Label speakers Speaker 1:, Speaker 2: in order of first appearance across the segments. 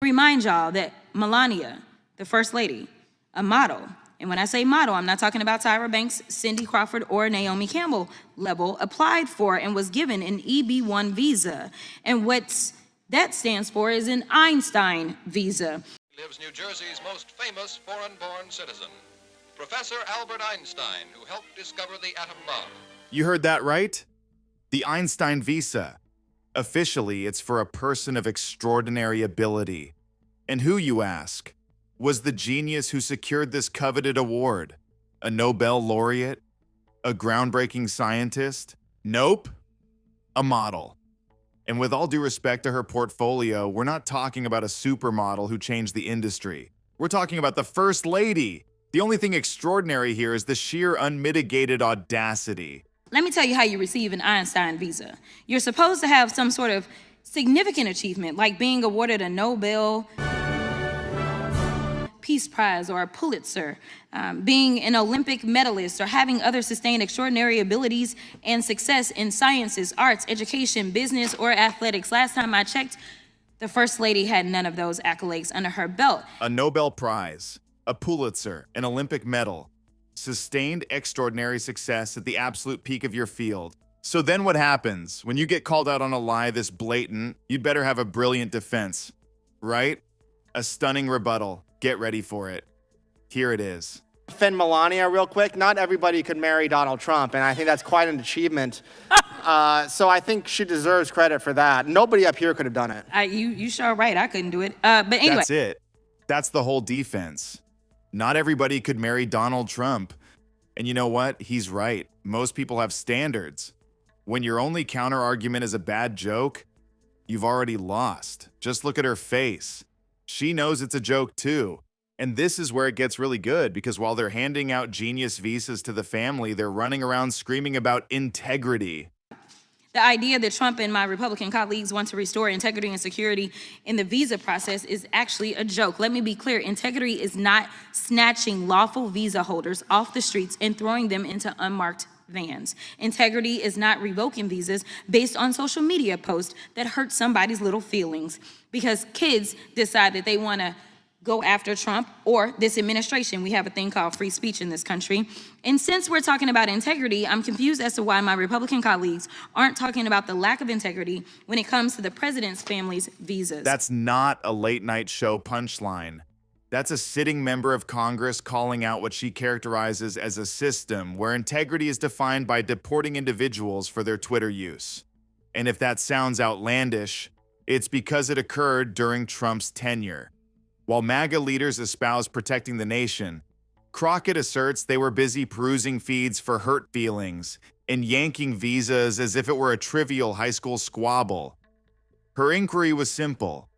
Speaker 1: Remind y'all that Melania, the First Lady, a model, and when I say model, I'm not talking about Tyra Banks, Cindy Crawford, or Naomi Campbell level, applied for and was given an EB-1 visa. And what that stands for is an Einstein Visa.
Speaker 2: Lives New Jersey's most famous foreign-born citizen, Professor Albert Einstein, who helped discover the atom bomb.
Speaker 3: You heard that right? The Einstein Visa. Officially, it's for a person of extraordinary ability. And who, you ask, was the genius who secured this coveted award? A Nobel laureate? A groundbreaking scientist? Nope. A model. And with all due respect to her portfolio, we're not talking about a supermodel who changed the industry. We're talking about the First Lady. The only thing extraordinary here is the sheer unmitigated audacity.
Speaker 1: Let me tell you how you receive an Einstein Visa. You're supposed to have some sort of significant achievement, like being awarded a Nobel Peace Prize or a Pulitzer, being an Olympic medalist, or having other sustained extraordinary abilities and success in sciences, arts, education, business, or athletics. Last time I checked, the First Lady had none of those accolades under her belt.
Speaker 3: A Nobel Prize, a Pulitzer, an Olympic medal, sustained extraordinary success at the absolute peak of your field. So then what happens? When you get called out on a lie this blatant, you'd better have a brilliant defense, right? A stunning rebuttal. Get ready for it. Here it is.
Speaker 4: Defend Melania real quick. Not everybody could marry Donald Trump, and I think that's quite an achievement. So I think she deserves credit for that. Nobody up here could have done it.
Speaker 1: You sure right, I couldn't do it. But anyway.
Speaker 3: That's it. That's the whole defense. Not everybody could marry Donald Trump. And you know what? He's right. Most people have standards. When your only counter-argument is a bad joke, you've already lost. Just look at her face. She knows it's a joke too. And this is where it gets really good, because while they're handing out genius visas to the family, they're running around screaming about integrity.
Speaker 1: The idea that Trump and my Republican colleagues want to restore integrity and security in the visa process is actually a joke. Let me be clear. Integrity is not snatching lawful visa holders off the streets and throwing them into unmarked vans. Integrity is not revoking visas based on social media posts that hurt somebody's little feelings because kids decide that they want to go after Trump or this administration. We have a thing called free speech in this country. And since we're talking about integrity, I'm confused as to why my Republican colleagues aren't talking about the lack of integrity when it comes to the president's family's visas.
Speaker 3: That's not a late night show punchline. That's a sitting member of Congress calling out what she characterizes as a system where integrity is defined by deporting individuals for their Twitter use. And if that sounds outlandish, it's because it occurred during Trump's tenure. While MAGA leaders espouse protecting the nation, Crockett asserts they were busy perusing feeds for hurt feelings and yanking visas as if it were a trivial high school squabble. Her inquiry was simple.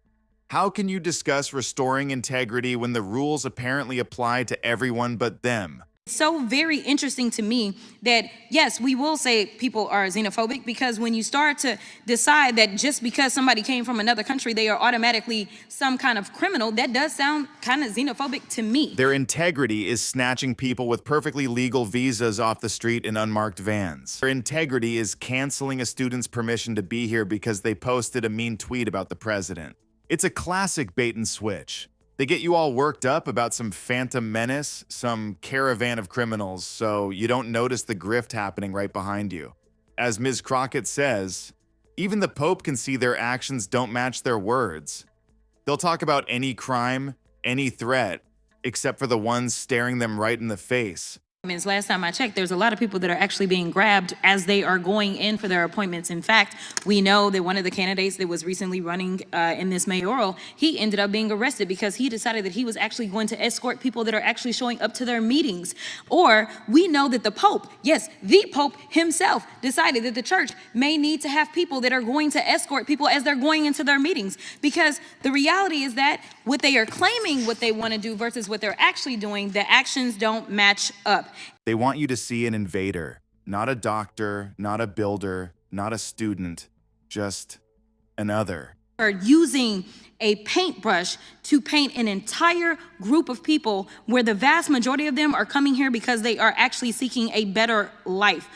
Speaker 3: How can you discuss restoring integrity when the rules apparently apply to everyone but them?
Speaker 1: It's so very interesting to me that, yes, we will say people are xenophobic, because when you start to decide that just because somebody came from another country, they are automatically some kind of criminal, that does sound kind of xenophobic to me.
Speaker 3: Their integrity is snatching people with perfectly legal visas off the street in unmarked vans. Their integrity is canceling a student's permission to be here because they posted a mean tweet about the president. It's a classic bait and switch. They get you all worked up about some phantom menace, some caravan of criminals, so you don't notice the grift happening right behind you. As Ms. Crockett says, even the Pope can see their actions don't match their words. They'll talk about any crime, any threat, except for the ones staring them right in the face.
Speaker 1: Last time I checked, there's a lot of people that are actually being grabbed as they are going in for their appointments. In fact, we know that one of the candidates that was recently running in this mayoral, he ended up being arrested because he decided that he was actually going to escort people that are actually showing up to their meetings. Or we know that the Pope, yes, the Pope himself, decided that the church may need to have people that are going to escort people as they're going into their meetings. Because the reality is that what they are claiming what they want to do versus what they're actually doing, the actions don't match up.
Speaker 3: They want you to see an invader, not a doctor, not a builder, not a student, just another.
Speaker 1: Or using a paintbrush to paint an entire group of people where the vast majority of them are coming here because they are actually seeking a better life.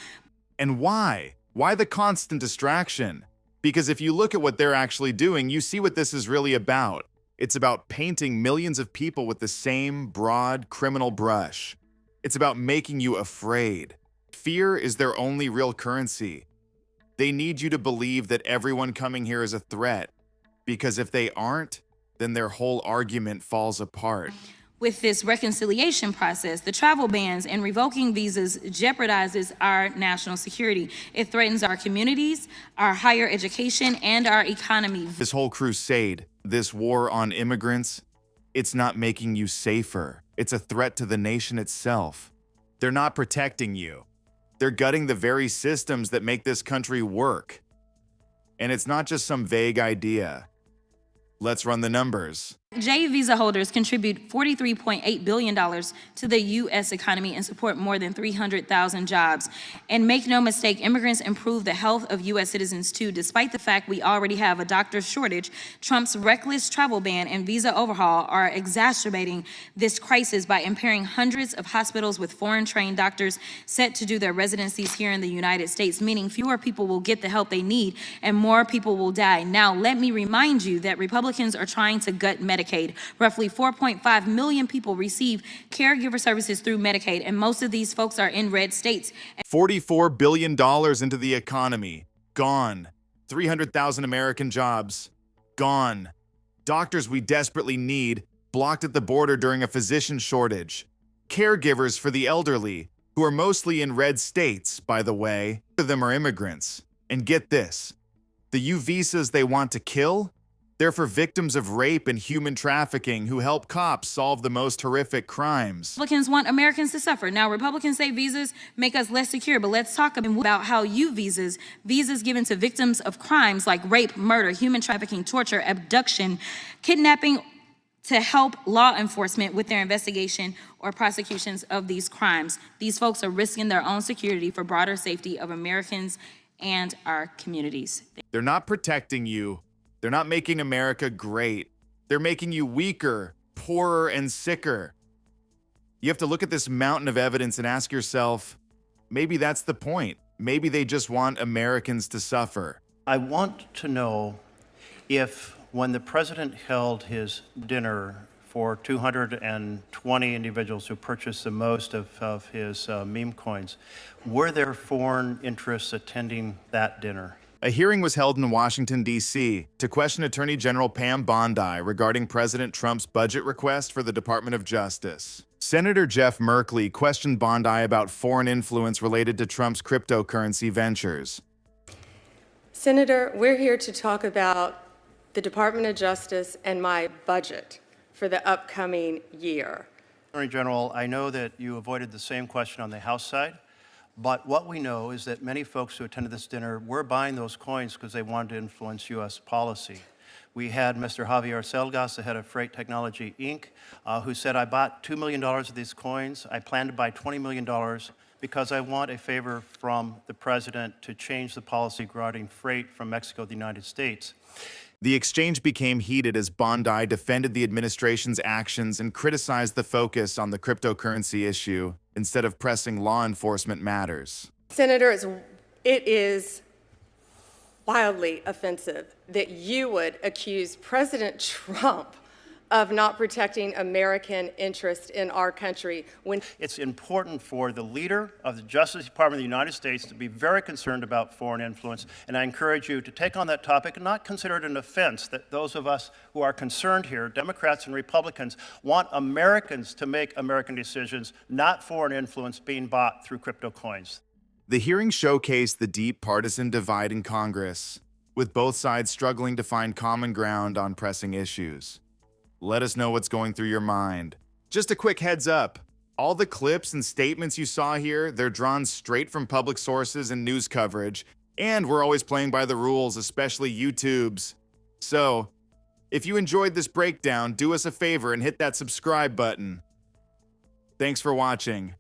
Speaker 3: And why? Why the constant distraction? Because if you look at what they're actually doing, you see what this is really about. It's about painting millions of people with the same broad criminal brush. It's about making you afraid. Fear is their only real currency. They need you to believe that everyone coming here is a threat, because if they aren't, then their whole argument falls apart.
Speaker 1: With this reconciliation process, the travel bans and revoking visas jeopardizes our national security. It threatens our communities, our higher education, and our economy.
Speaker 3: This whole crusade, this war on immigrants, it's not making you safer. It's a threat to the nation itself. They're not protecting you. They're gutting the very systems that make this country work. And it's not just some vague idea. Let's run the numbers.
Speaker 1: J visa holders contribute $43.8 billion to the U.S. economy and support more than 300,000 jobs. And make no mistake, immigrants improve the health of U.S. citizens too. Despite the fact we already have a doctor shortage, Trump's reckless travel ban and visa overhaul are exacerbating this crisis by impairing hundreds of hospitals with foreign-trained doctors set to do their residencies here in the United States, meaning fewer people will get the help they need and more people will die. Now, let me remind you that Republicans are trying to gut Medicaid. Roughly 4.5 million people receive caregiver services through Medicaid, and most of these folks are in red states.
Speaker 3: $44 billion into the economy. Gone. 300,000 American jobs. Gone. Doctors we desperately need, blocked at the border during a physician shortage. Caregivers for the elderly, who are mostly in red states, by the way. Most of them are immigrants. And get this, the U visas they want to kill? They're for victims of rape and human trafficking who help cops solve the most horrific crimes.
Speaker 1: Republicans want Americans to suffer. Now, Republicans say visas make us less secure, but let's talk about how U visas given to victims of crimes like rape, murder, human trafficking, torture, abduction, kidnapping, to help law enforcement with their investigation or prosecutions of these crimes. These folks are risking their own security for broader safety of Americans and our communities.
Speaker 3: They're not protecting you. They're not making America great. They're making you weaker, poorer, and sicker. You have to look at this mountain of evidence and ask yourself, maybe that's the point. Maybe they just want Americans to suffer.
Speaker 5: I want to know if when the president held his dinner for 220 individuals who purchased the most of his meme coins, were there foreign interests attending that dinner?
Speaker 3: A hearing was held in Washington, D.C. to question Attorney General Pam Bondi regarding President Trump's budget request for the Department of Justice. Senator Jeff Merkley questioned Bondi about foreign influence related to Trump's cryptocurrency ventures.
Speaker 6: Senator, we're here to talk about the Department of Justice and my budget for the upcoming year.
Speaker 5: Attorney General, I know that you avoided the same question on the House side. But what we know is that many folks who attended this dinner were buying those coins because they wanted to influence U.S. policy. We had Mr. Javier Selgas, the head of Freight Technology, Inc., who said, I bought $2 million of these coins. I plan to buy $20 million because I want a favor from the president to change the policy regarding freight from Mexico to the United States.
Speaker 3: The exchange became heated as Bondi defended the administration's actions and criticized the focus on the cryptocurrency issue instead of pressing law enforcement matters.
Speaker 6: Senator, it is wildly offensive that you would accuse President Trump of not protecting American interests in our country when
Speaker 5: it's important for the leader of the Justice Department of the United States to be very concerned about foreign influence, and I encourage you to take on that topic and not consider it an offense that those of us who are concerned here, Democrats and Republicans, want Americans to make American decisions, not foreign influence being bought through crypto coins.
Speaker 3: The hearing showcased the deep partisan divide in Congress, with both sides struggling to find common ground on pressing issues. Let us know what's going through your mind. Just a quick heads up. All the clips and statements you saw here, they're drawn straight from public sources and news coverage, and we're always playing by the rules, especially YouTube's. So, if you enjoyed this breakdown, do us a favor and hit that subscribe button. Thanks for watching.